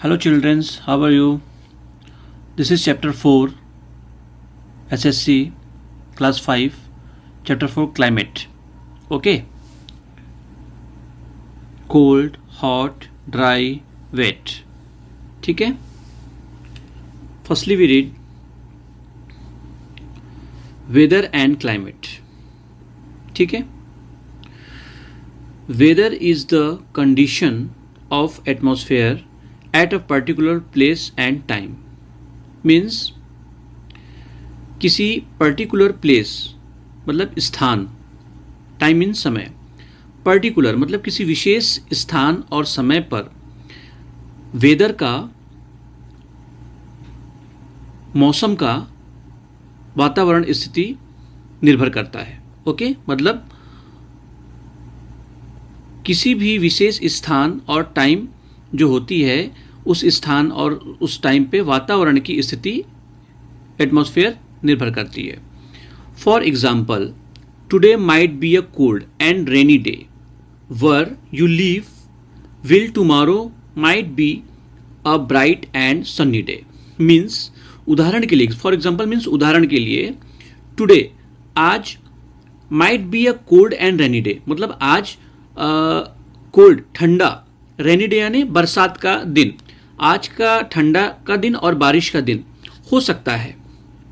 Hello children, how are you? This is chapter 4 SSC class 5 chapter 4 climate. Okay. Cold, hot, dry, wet. ठीक है. Firstly we read weather and climate. ठीक है. Weather is the condition of atmosphere at a particular place and time. Means किसी particular place मतलब स्थान, time means समय, particular मतलब किसी विशेष स्थान और समय पर वेदर का, मौसम का, वातावरण स्थिति निर्भर करता है. ओके मतलब किसी भी विशेष स्थान और टाइम जो होती है उस स्थान और उस टाइम पे वातावरण की स्थिति, एटमॉस्फेयर निर्भर करती है. For example, today might be a cold and rainy day were you leave, will tomorrow might be a bright and Sunny day. Means उदाहरण के लिए, फॉर एग्जाम्पल मीन्स उदाहरण के लिए, टुडे आज, might be a cold and rainy day मतलब आज cold ठंडा, रेनी डे यानी बरसात का दिन, आज का ठंडा का दिन और बारिश का दिन हो सकता है.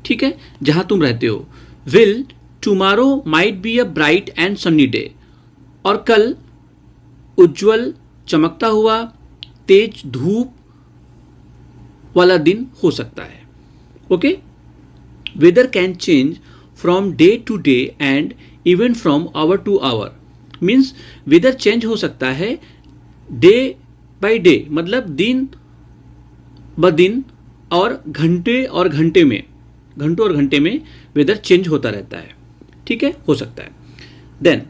ठीक है, जहां तुम रहते हो. Will tomorrow might be a bright and Sunny day, और कल उज्जवल, चमकता हुआ, तेज धूप वाला दिन हो सकता है. Okay. Weather can change from day to day and even from hour to hour. Means weather change हो सकता है डे बाय डे मतलब दिन ब दिन और घंटों और घंटे में वेदर चेंज होता रहता है. ठीक है, हो सकता है. Then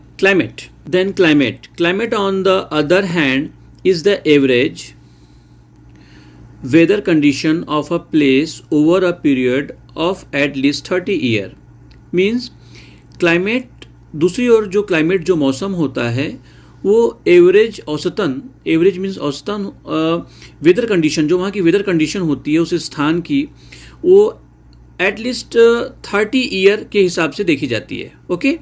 climate on the other hand is the average weather condition of a place over a period of at least 30 year. Means climate, दूसरी ओर जो क्लाइमेट, जो मौसम होता है वो एवरेज, औसतन, एवरेज मीन्स औसतन वेदर कंडीशन, जो वहाँ की वेदर कंडीशन होती है उस स्थान की, वो एटलीस्ट 30 ईयर के हिसाब से देखी जाती है. ओके,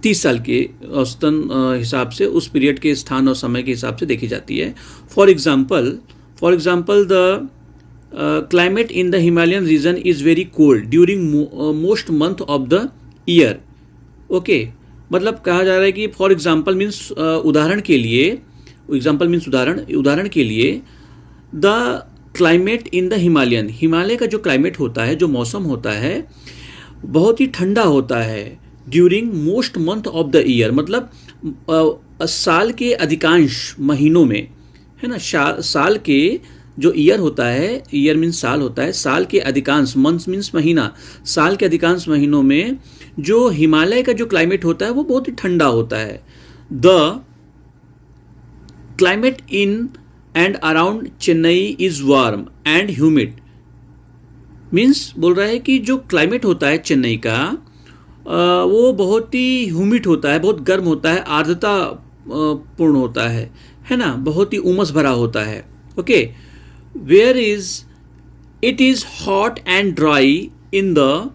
30 साल के औसतन हिसाब से उस पीरियड के स्थान और समय के हिसाब से देखी जाती है. For example the climate in the Himalayan region is very cold during most month of the year. Okay, मतलब कहा जा रहा है कि फॉर एग्जाम्पल मीन्स उदाहरण के लिए, एग्जाम्पल मीन्स उदाहरण के लिए, the climate in the Himalayan, Himalaya का जो क्लाइमेट होता है, जो मौसम होता है, बहुत ही ठंडा होता है during most month of the year मतलब साल के अधिकांश महीनों में, है ना. साल के जो ईयर होता है, ईयर मीन्स साल होता है, साल के अधिकांश, मंथ्स मीन्स महीना, साल के अधिकांश महीनों में जो हिमालय का जो क्लाइमेट होता है वो बहुत ही ठंडा होता है. The climate in and around Chennai is warm and humid. Means बोल रहा है कि जो क्लाइमेट होता है चेन्नई का वो बहुत ही ह्यूमिड होता है, बहुत गर्म होता है, आर्द्रता पूर्ण होता है ना, बहुत ही उमस भरा होता है. Okay. Where is it is hot and dry in the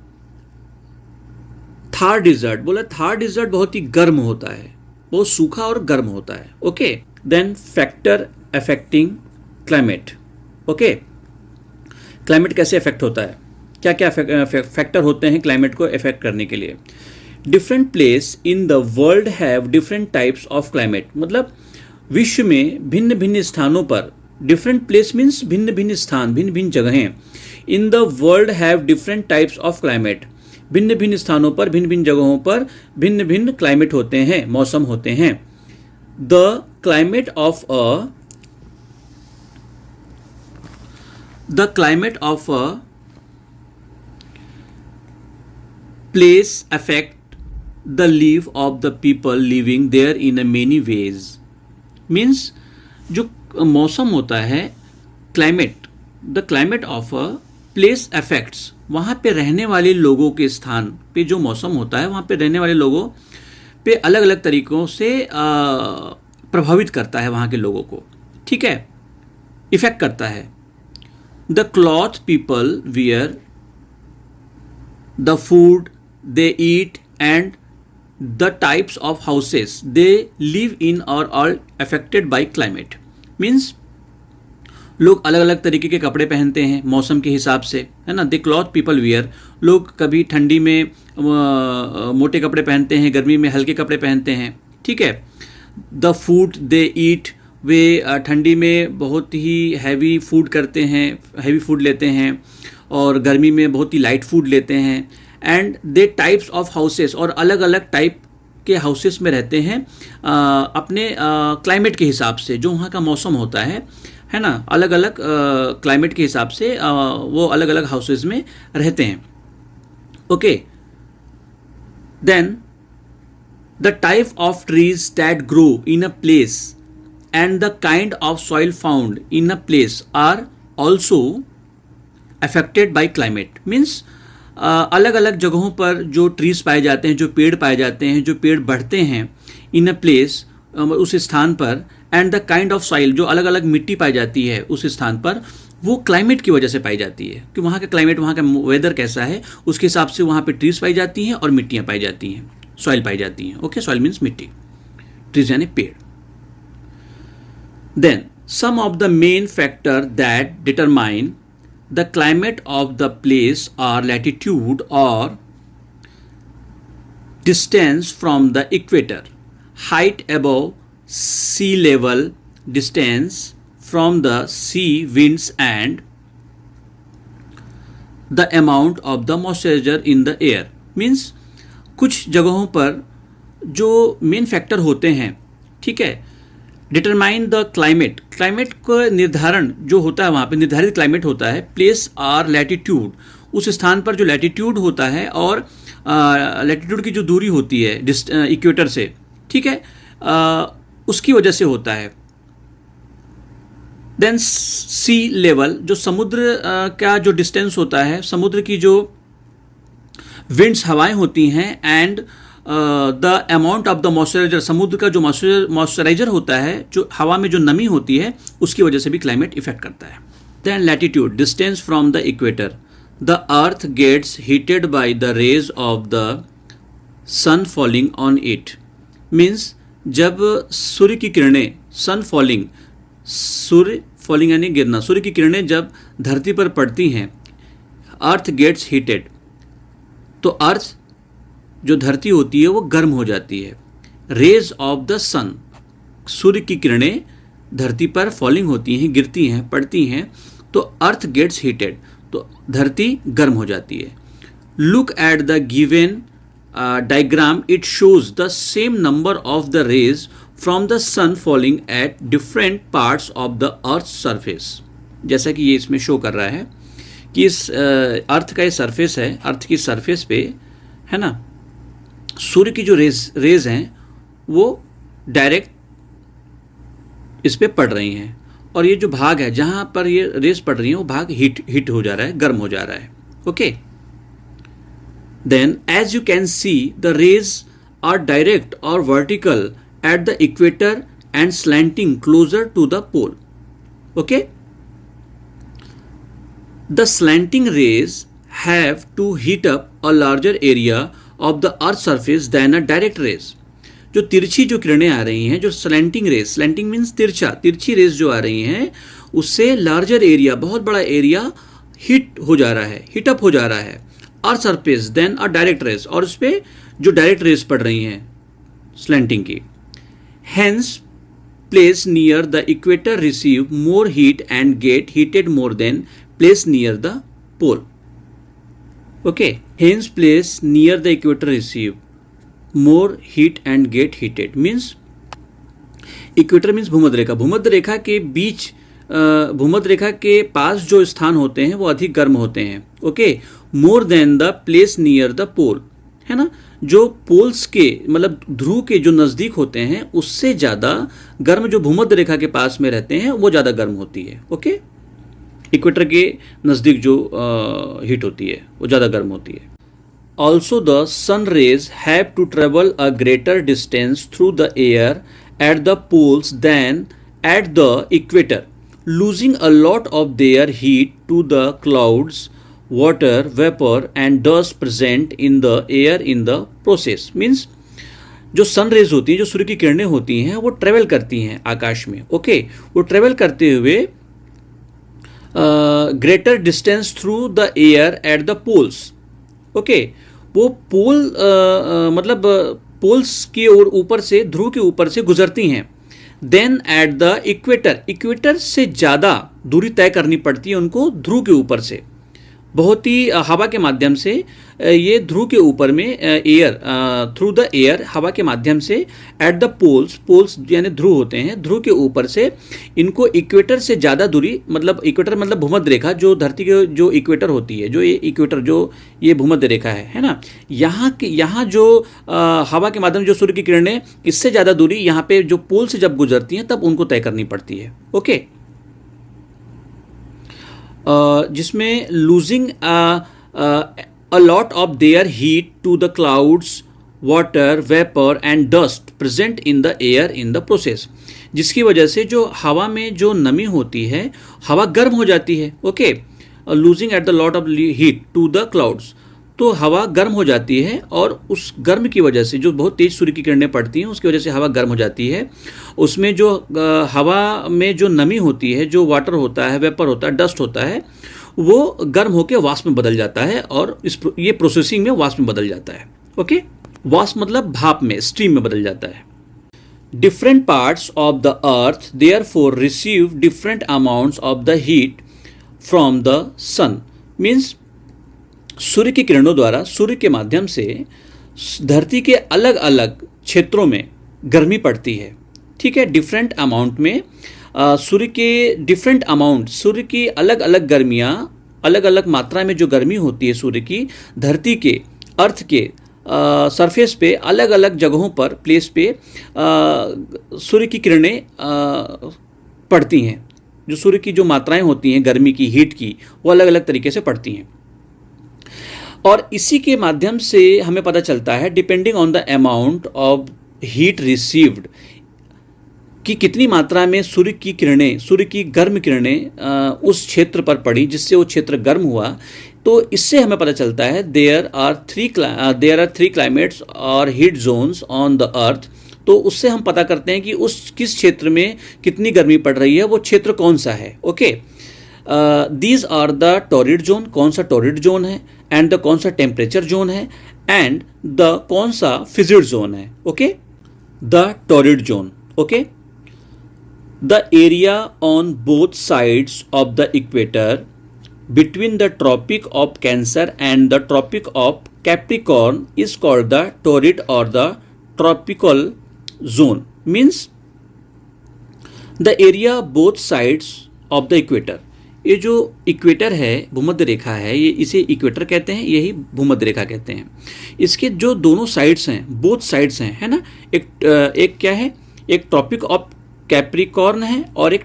Thar desert. बोला थार डिजर्ट बहुत ही गर्म होता है, बहुत सूखा और गर्म होता है. Okay. Then factor affecting climate. Okay, climate कैसे अफेक्ट होता है, क्या क्या फैक्टर होते हैं क्लाइमेट को अफेक्ट करने के लिए. Different place in the world have different types of climate. मतलब विश्व में भिन्न भिन्न स्थानों पर, डिफरेंट प्लेस मीन्स भिन्न भिन्न स्थान, भिन्न भिन्न जगहें. In the world have different types of climate. भिन्न भिन्न स्थानों पर, भिन्न भिन्न जगहों पर भिन्न भिन्न क्लाइमेट होते हैं, मौसम होते हैं. The climate of a place affect the life of the people living there in a many ways. Means जो मौसम होता है, climate, the climate of a place affects, वहाँ पे रहने वाले लोगों के स्थान पे जो मौसम होता है वहाँ पे रहने वाले लोगों पे अलग अलग तरीक़ों से प्रभावित करता है वहाँ के लोगों को. ठीक है. इफेक्ट करता है. The cloth people wear, the food they eat and the types of houses they live in are all affected by climate. Means लोग अलग अलग तरीके के कपड़े पहनते हैं मौसम के हिसाब से, है ना. दे क्लॉथ पीपल वियर, लोग कभी ठंडी में मोटे कपड़े पहनते हैं, गर्मी में हल्के कपड़े पहनते हैं, ठीक है. द फूड दे ईट, वे ठंडी में बहुत ही हैवी फूड करते हैं, हैवी फूड लेते हैं, और गर्मी में बहुत ही लाइट फूड लेते हैं. And they types of houses, और अलग अलग टाइप के हाउसेस में रहते हैं अपने क्लाइमेट के हिसाब से, जो वहाँ का मौसम होता है ना. अलग अलग क्लाइमेट के हिसाब से वो अलग अलग हाउसेस में रहते हैं. Okay. Then the type of trees that grow in a place and the kind of soil found in a place are also affected by climate. Means अलग अलग जगहों पर जो ट्रीज पाए जाते हैं, जो पेड़ पाए जाते हैं, जो पेड़ बढ़ते हैं इन अ प्लेस, उस स्थान पर, and the kind of soil, जो अलग अलग मिट्टी पाई जाती है उस स्थान पर, वो क्लाइमेट की वजह से पाई जाती है कि वहाँ का क्लाइमेट, वहाँ का वेदर कैसा है, उसके हिसाब से वहाँ पे ट्रीज पाई जाती हैं और मिट्टियाँ पाई जाती हैं, सॉइल पाई जाती हैं. ओके. सॉइल मीन्स मिट्टी, ट्रीज यानी पेड़. Then some of the main factor that determine the climate of the place are latitude और distance from the equator, height above sea level, distance from the sea winds, and the amount of the moisture in the air. Means कुछ जगहों पर जो main factor होते हैं, ठीक है, determine the climate, climate को निर्धारण जो होता है, वहाँ पे निर्धारित क्लाइमेट होता है. प्लेस आर लैटिट्यूड, उस स्थान पर जो लैटिट्यूड होता है, और लैटिट्यूड की जो दूरी होती है इक्वेटर से, ठीक है, उसकी वजह से होता है. देन सी लेवल, जो समुद्र का जो डिस्टेंस होता है, समुद्र की जो विंड्स, हवाएं होती हैं, and the amount of the moisturiser, समुद्र का जो मॉइस्चराइजर होता है, जो हवा में जो नमी होती है, उसकी वजह से भी क्लाइमेट इफेक्ट करता है. Then latitude, distance from the equator, the earth gets heated by the rays of the sun falling on it. Means जब सूर्य की किरणें, सन फॉलिंग, सूर्य फॉलिंग यानी गिरना, सूर्य की किरणें जब धरती पर पड़ती हैं, अर्थ गेट्स हीटेड, तो अर्थ जो धरती होती है वो गर्म हो जाती है. रेज ऑफ द सन, सूर्य की किरणें धरती पर फॉलिंग होती हैं, गिरती हैं, पड़ती हैं, तो अर्थ गेट्स हीटेड, तो धरती गर्म हो जाती है. Look at the given diagram, it shows the same number of the rays from the sun falling at different parts of the earth's surface. जैसा कि ये इसमें शो कर रहा है कि इस अर्थ का ये सरफेस है, अर्थ की सरफेस पे, है ना, सूर्य की जो रेज हैं वो डायरेक्ट इस पे पड़ रही हैं, और ये जो भाग है जहाँ पर ये रेज पड़ रही हैं वो भाग हीट हो जा रहा है, गर्म हो जा रहा है. Okay. Then, as you can see, the rays are direct or vertical at the equator and slanting closer to the pole. Okay? The slanting rays have to heat up a larger area of the earth's surface than a direct rays. जो तिरछी जो किरणें आ रही हैं, जो slanting raise, slanting means तिरछा, तिरछी raise जो आ रही हैं, उससे लार्जर एरिया, बहुत बड़ा एरिया हीट हो जा रहा है, हीटअप हो जा रहा है, earth surface then a direct rays, और उस पर जो डायरेक्ट रेज पड़ रही हैं स्लैंटिंग की. Hence place near the equator receive more heat and get heated more than place near the pole. Okay. Hence place near the equator receive more heat and get heated. Means equator means भूमध्य रेखा, भूमध्य रेखा के बीच, भूमध्य रेखा के पास जो स्थान होते हैं वो अधिक गर्म होते हैं. Okay. More then the place near the pole, है ना, जो पोल्स के मतलब ध्रुव के जो नज़दीक होते हैं उससे ज़्यादा गर्म जो भूमध्य रेखा के पास में रहते हैं वो ज़्यादा गर्म होती है. ओके. इक्वेटर के नज़दीक जो हीट होती है वो ज़्यादा गर्म होती है. Also the sun rays have to travel a greater distance through the air at the poles than at the equator. losing a lot of their heat to the clouds, water, vapor and dust present in the air in the process. Means जो sun rays होती हैं, जो सूर्य की किरणें होती हैं, वो travel करती हैं आकाश में. ओके, वो ट्रेवल करते हुए greater distance through the air at the poles. Okay, वो पोल मतलब पोल्स की ओर ऊपर से, ध्रुव के ऊपर से गुजरती हैं. Then at the equator, equator से ज़्यादा दूरी तय करनी पड़ती है उनको ध्रुव के ऊपर से. बहुत ही हवा के माध्यम से ये ध्रुव के ऊपर में एयर, थ्रू द एयर, हवा के माध्यम से एट द पोल्स, पोल्स यानी ध्रुव होते हैं, ध्रुव के ऊपर से इनको इक्वेटर से ज़्यादा दूरी, मतलब इक्वेटर मतलब भूमध्य रेखा, जो धरती के जो इक्वेटर होती है, जो ये इक्वेटर, जो ये भूमध्य रेखा है ना, यहाँ जो हवा के माध्यम जो सूर्य की किरणें, इससे ज़्यादा दूरी यहाँ पे जो पोल से जब गुजरती हैं तब उनको तय करनी पड़ती है. ओके, जिसमें losing a lot of their heat to the clouds, water, vapor and dust present in the air in the process. जिसकी वजह से जो हवा में जो नमी होती है, हवा गर्म हो जाती है. Okay, losing at the lot of heat to the clouds, तो हवा गर्म हो जाती है और उस गर्म की वजह से, जो बहुत तेज सूर्य की किरणें पड़ती हैं उसकी वजह से हवा गर्म हो जाती है. उसमें जो हवा में जो नमी होती है, जो वाटर होता है, वेपर होता है, डस्ट होता है, वो गर्म होकर वाष्प में बदल जाता है और ये प्रोसेसिंग में वाष्प में बदल जाता है. ओके, वाष्प मतलब भाप में, स्टीम में बदल जाता है. Different parts of the earth therefore receive different amounts of the heat from the sun. Means सूर्य की किरणों द्वारा, सूर्य के माध्यम से धरती के अलग अलग क्षेत्रों में गर्मी पड़ती है. ठीक है, डिफरेंट अमाउंट में सूर्य के डिफरेंट अमाउंट, सूर्य की अलग अलग गर्मियाँ, अलग अलग मात्रा में जो गर्मी होती है सूर्य की, धरती के, अर्थ के सरफेस पे, अलग अलग जगहों पर, प्लेस पे सूर्य की किरणें पड़ती हैं. जो सूर्य की जो मात्राएं होती हैं गर्मी की, हीट की, वो अलग अलग तरीके से पड़ती हैं. और इसी के माध्यम से हमें पता चलता है, depending on the amount of heat received, कि कितनी मात्रा में सूर्य की किरणें, सूर्य की गर्म किरणें उस क्षेत्र पर पड़ी जिससे वो क्षेत्र गर्म हुआ. तो इससे हमें पता चलता है देयर आर थ्री क्लाइमेट्स और heat zones on the earth. तो उससे हम पता करते हैं कि उस किस क्षेत्र में कितनी गर्मी पड़ रही है, वो क्षेत्र कौन सा है. Okay, these are the torrid zone, कौन सा टॉरिड जोन है, एंड द कौन सा टेम्परेचर जोन है, एंड द कौन सा फिजिड जोन है. Okay, the torrid zone. Okay, the area on both sides of the equator between the Tropic of Cancer and the Tropic of Capricorn is called the torrid or the tropical zone. Means the area both sides of the equator. ये जो equator है, भूमध्य रेखा है, ये इसे equator कहते हैं, यही भूमध्य रेखा कहते हैं. इसके जो दोनों साइड्स हैं, बोथ साइड्स हैं, है ना, एक क्या है, एक ट्रॉपिक ऑफ कैप्रिकॉर्न है और एक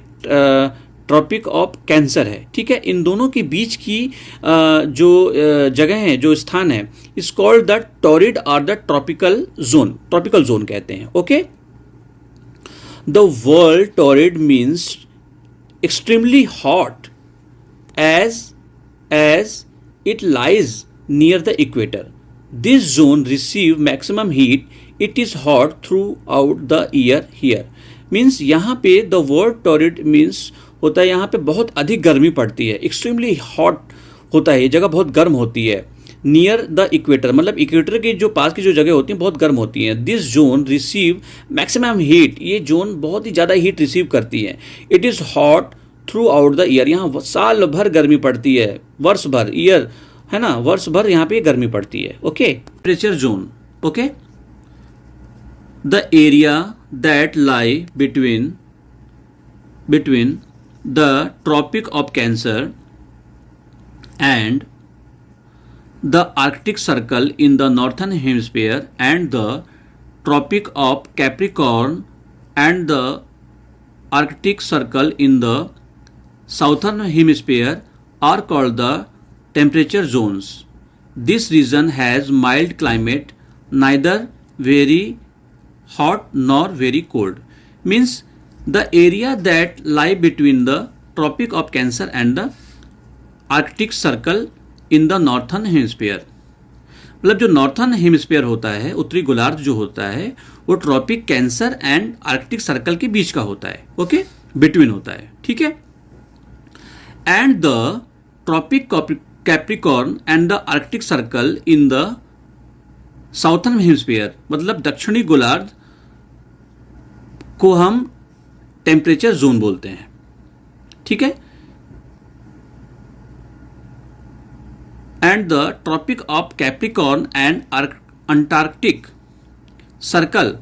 ट्रॉपिक ऑफ कैंसर है. ठीक है, इन दोनों के बीच की जो जगह है, जो स्थान है, इज कॉल्ड द टॉरिड और the tropical zone. Tropical zone कहते हैं. Okay, the world torrid means extremely hot as it lies near the equator. This zone receive maximum heat. It is hot throughout the year here. Means यहाँ पे the word torrid means होता है यहाँ पे बहुत अधिक गर्मी पड़ती है, extremely hot होता है, ये जगह बहुत गर्म होती है. नियर द इक्वेटर मतलब इक्वेटर के जो पास की जो जगह होती हैं बहुत गर्म होती हैं. This zone receive maximum heat, ये जोन बहुत ही ज़्यादा हीट रिसीव करती है. It is hot through out the year, यहाँ साल भर गर्मी पड़ती है, वर्ष भर, ईयर है ना, वर्ष भर यहाँ पे गर्मी पड़ती है. Okay, temperature zone. Okay, the area that lie between the tropic of Cancer and the Arctic Circle in the northern hemisphere and the Tropic of Capricorn and the Arctic Circle in the southern hemisphere are called the temperature zones. This region has mild climate, neither very hot nor very cold. Means the area that lie between the tropic of Cancer and the Arctic Circle in the northern hemisphere. मतलब जो northern hemisphere होता है, उत्तरी गोलार्ध जो होता है, वो tropic Cancer and Arctic Circle के बीच का होता है, ओके, बिटवीन होता है, ठीक है। And the tropic Capricorn and the Arctic Circle in the southern hemisphere, मतलब दक्षिणी गोलार्ध को हम टेम्परेचर जोन बोलते हैं, ठीक है। And the tropic of Capricorn and Antarctic Circle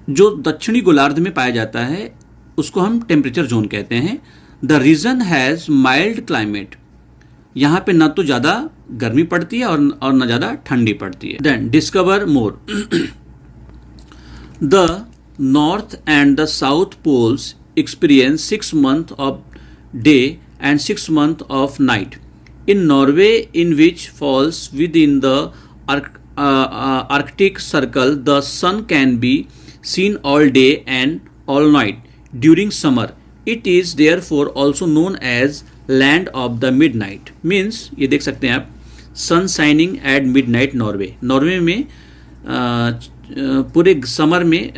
जो दक्षिणी गोलार्ध में पाया जाता है उसको हम टेम्परेचर जोन कहते हैं। The region has mild climate, यहाँ पे ना तो ज़्यादा गर्मी पड़ती है और ना ज़्यादा ठंडी पड़ती है। Then discover more. The north and the south poles experience 6 months of day and 6 months of night. In Norway, in which falls within the Arctic Circle, the sun can be seen all day and all night during summer. It is therefore also known as land of the midnight. Means ये देख सकते हैं आप, sun shining at midnight Norway. Norway में पूरे summer में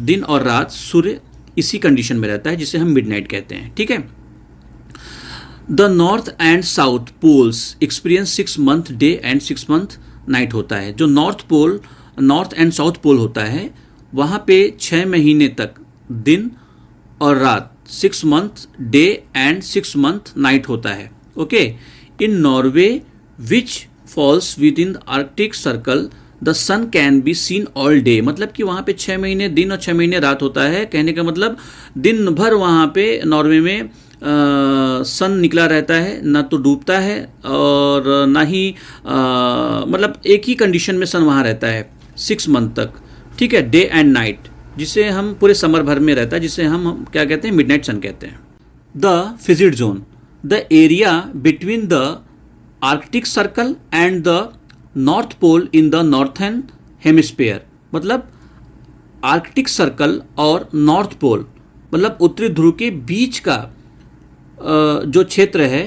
दिन और रात सूर्य इसी कंडीशन में रहता है जिसे हम मिडनाइट कहते हैं, ठीक है। The north and south poles experience 6 month day and 6 month night होता है। जो नॉर्थ एंड साउथ पोल होता है वहाँ पे 6 महीने तक दिन और रात, 6 month day and 6 month night होता है, okay. In Norway which falls within Arctic Circle the sun can be seen all day, मतलब कि वहाँ पे 6 महीने दिन और 6 महीने रात होता है। कहने का मतलब दिन भर वहाँ पे नॉर्वे में सन निकला रहता है, ना तो डूबता है और ना ही मतलब एक ही कंडीशन में सन वहाँ रहता है 6 month तक, ठीक है, डे एंड नाइट, जिसे हम पूरे समर भर में रहता है, जिसे हम क्या कहते हैं, मिडनाइट सन कहते हैं। The frigid zone, the area between the Arctic Circle and the north pole in the northern hemisphere, मतलब आर्कटिक सर्कल और नॉर्थ पोल मतलब उत्तरी ध्रुव के बीच का जो क्षेत्र है,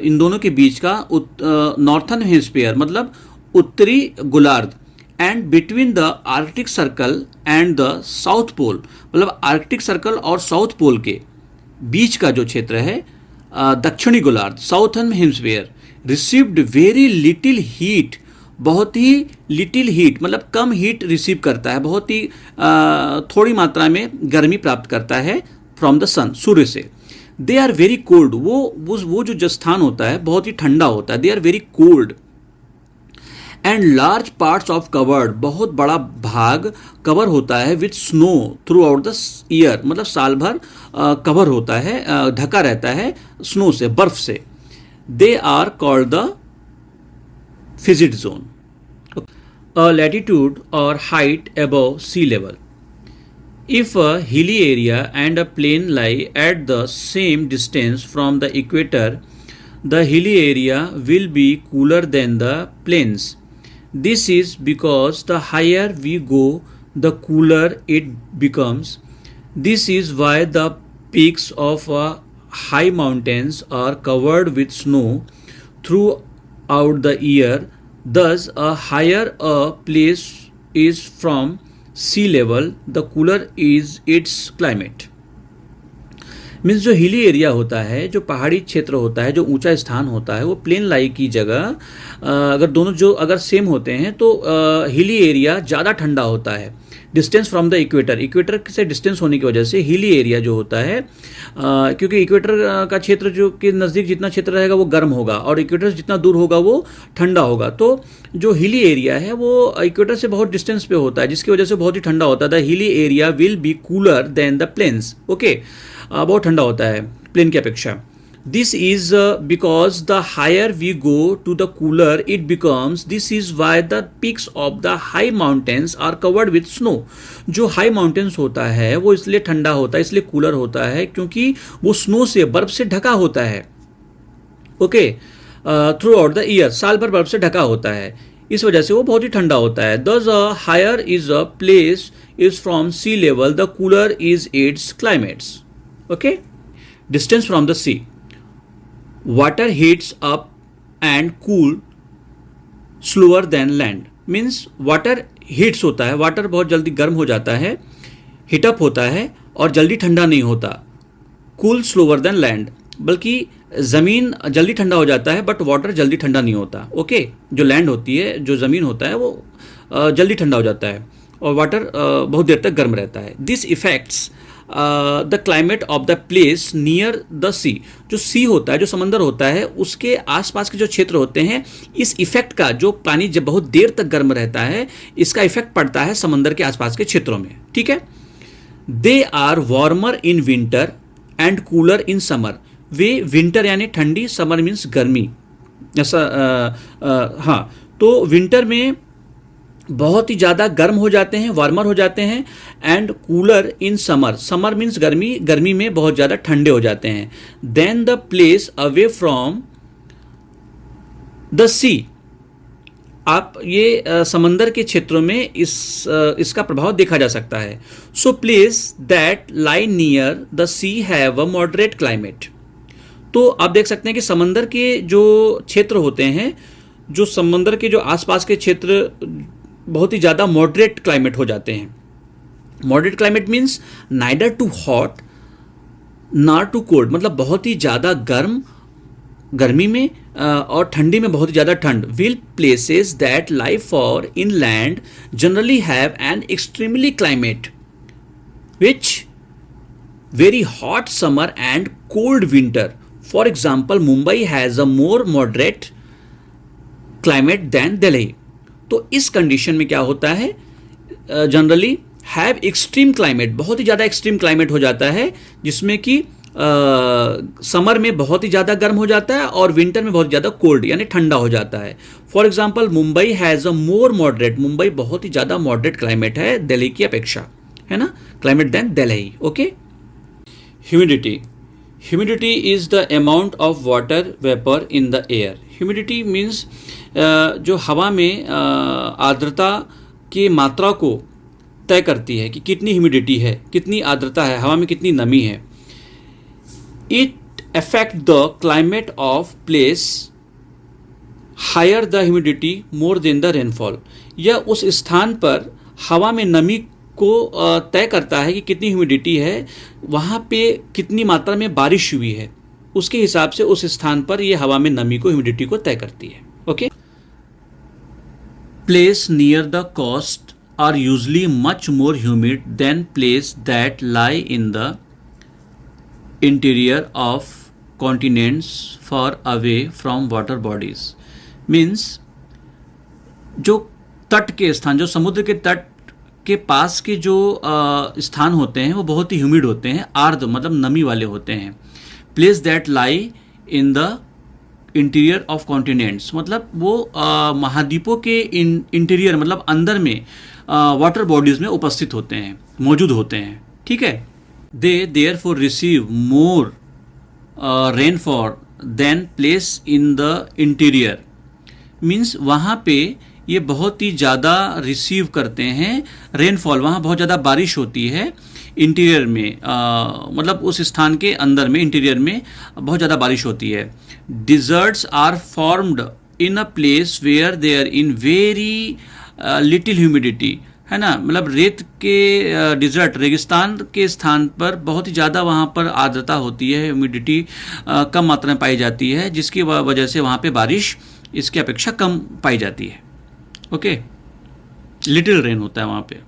इन दोनों के बीच का नॉर्थर्न हेमिस्फीयर मतलब उत्तरी गोलार्ध, and between the Arctic Circle and the south pole मतलब आर्कटिक सर्कल और साउथ पोल के बीच का जो क्षेत्र है दक्षिणी गोलार्ध, southern hemisphere, received very little heat, बहुत ही लिटिल हीट मतलब कम हीट रिसीव करता है, बहुत ही थोड़ी मात्रा में गर्मी प्राप्त करता है फ्रॉम द सन, सूर्य से। दे आर वेरी कोल्ड, वो जो स्थान होता है बहुत ही ठंडा होता है। They are very cold and large parts of covered, बहुत बड़ा भाग कवर होता है with snow throughout the year, मतलब साल भर कवर होता है, ढका रहता है स्नो से, बर्फ से। They are called the frigid zone. A latitude और height above sea level. If a hilly area and a plain lie at the same distance from the equator, the hilly area will be cooler than the plains. This is because the higher we go, the cooler it becomes. This is why the peaks of high mountains are covered with snow throughout the year. Thus, a higher a place is from sea level, the cooler is its climate. Means जो hilly area होता है, जो पहाड़ी क्षेत्र होता है, जो ऊंचा स्थान होता है, वो प्लेन लाई की जगह अगर दोनों जो अगर सेम होते हैं तो हिली एरिया ज़्यादा ठंडा होता है। डिस्टेंस फ्रॉम द इक्वेटर से डिस्टेंस होने की वजह से हिली एरिया जो होता है, क्योंकि इक्वेटर का क्षेत्र जो के नज़दीक जितना क्षेत्र रहेगा वो गर्म होगा और इक्वेटर से जितना दूर होगा वो ठंडा होगा। तो जो हिली एरिया है वो इक्वेटर से बहुत डिस्टेंस पे होता है, जिसकी वजह से बहुत ही ठंडा होता है। The hilly area will be cooler than the plains, okay, बहुत ठंडा होता है प्लेन की अपेक्षा। This is because the higher we go to the cooler it becomes. This is why the peaks of the high mountains are covered with snow. जो high mountains होता है वो इसलिए ठंडा होता है, इसलिए कूलर होता है क्योंकि वो स्नो से, बर्फ से ढका होता है, okay, through out the year, साल भर बर्फ से ढका होता है, इस वजह से वो बहुत ही ठंडा होता है। Thus higher is a place is from sea level, the cooler is its climates. Okay, distance from the sea, water heats up and cool slower than land. Means water heats होता है, वाटर बहुत जल्दी गर्म हो जाता है, heat up होता है और जल्दी ठंडा नहीं होता। कूल स्लोअर देन लैंड, बल्कि ज़मीन जल्दी ठंडा हो जाता है बट वाटर जल्दी ठंडा नहीं होता। ओके, जो लैंड होती है, जो ज़मीन होता है वो जल्दी ठंडा हो जाता है और वाटर बहुत देर तक गर्म रहता है। This effects the climate of the place near the sea. जो सी होता है, जो समंदर होता है, उसके आसपास के जो क्षेत्र होते हैं, इस इफेक्ट का, जो पानी जब बहुत देर तक गर्म रहता है, इसका इफेक्ट पड़ता है समंदर के आसपास के क्षेत्रों में। ठीक है, they are warmer in winter and cooler in summer. वे विंटर यानी ठंडी, समर मीन्स गर्मी, ऐसा हाँ, तो विंटर में बहुत ही ज़्यादा गर्म हो जाते हैं, वार्मर हो जाते हैं, and cooler in summer, summer means गर्मी, गर्मी में बहुत ज़्यादा ठंडे हो जाते हैं। Then the place away from the sea, आप ये समंदर के क्षेत्रों में इसका प्रभाव देखा जा सकता है। So place that lie near the sea have a moderate climate. तो आप देख सकते हैं कि समंदर के जो क्षेत्र होते हैं, जो समंदर के जो आसपास के क्षेत्र बहुत ही ज़्यादा मॉडरेट क्लाइमेट हो जाते हैं। Moderate climate means neither too hot nor too cold, मतलब बहुत ही ज़्यादा गर्मी में और ठंडी में बहुत ही ज़्यादा ठंड। Will places that lie far inland generally have an extremely climate which very hot summer and cold winter. For example, Mumbai has a more moderate climate than Delhi. तो इस कंडीशन में क्या होता है, जनरली हैव एक्सट्रीम क्लाइमेट, बहुत ही ज़्यादा extreme climate हो जाता है, जिसमें कि समर में बहुत ही ज़्यादा गर्म हो जाता है और विंटर में बहुत ज़्यादा कोल्ड यानी ठंडा हो जाता है। For example, Mumbai has a more moderate, Mumbai बहुत ही ज़्यादा मॉडरेट क्लाइमेट है दिल्ली की अपेक्षा, है ना, climate than Delhi. Okay, humidity, humidity is the amount of water vapour in the air. Humidity means जो हवा में आर्द्रता की मात्रा को तय करती है कि कितनी ह्यूमिडिटी है, कितनी आर्द्रता है, हवा में कितनी नमी है। It affect the climate of place higher the humidity more then the rainfall. यह उस स्थान पर हवा में नमी को तय करता है कि कितनी ह्यूमिडिटी है, वहाँ पे कितनी मात्रा में बारिश हुई है, उसके हिसाब से उस स्थान पर यह हवा में नमी को, ह्यूमिडिटी को तय करती है। Okay, place near the coast are usually much more humid than place that lie in the interior of continents far away from water bodies. Means जो तट के स्थान, जो समुद्र के तट के पास के जो स्थान होते हैं वो बहुत ही ह्यूमिड होते हैं, आर्द्र मतलब नमी वाले होते हैं। Place that lie in the interior of continents, मतलब वो महाद्वीपों के इंटीरियर मतलब अंदर में वाटर बॉडीज में उपस्थित होते हैं, मौजूद होते हैं। ठीक है, they therefore receive more rainfall than place in the interior. Means वहाँ पे ये बहुत ही ज़्यादा रिसीव करते हैं रेनफॉल, वहाँ बहुत ज़्यादा बारिश होती है इंटीरियर में, मतलब उस स्थान के अंदर में, इंटीरियर में बहुत ज़्यादा बारिश होती है। Deserts are formed in a place where there in very little humidity, है ना, मतलब रेत के डिजर्ट, रेगिस्तान के स्थान पर बहुत ही ज़्यादा वहाँ पर आर्द्रता होती है, ह्यूमिडिटी कम मात्रा में पाई जाती है, जिसकी वजह से वहाँ पे बारिश इसकी अपेक्षा कम पाई जाती है। ओके, लिटिल रेन होता है वहाँ पे।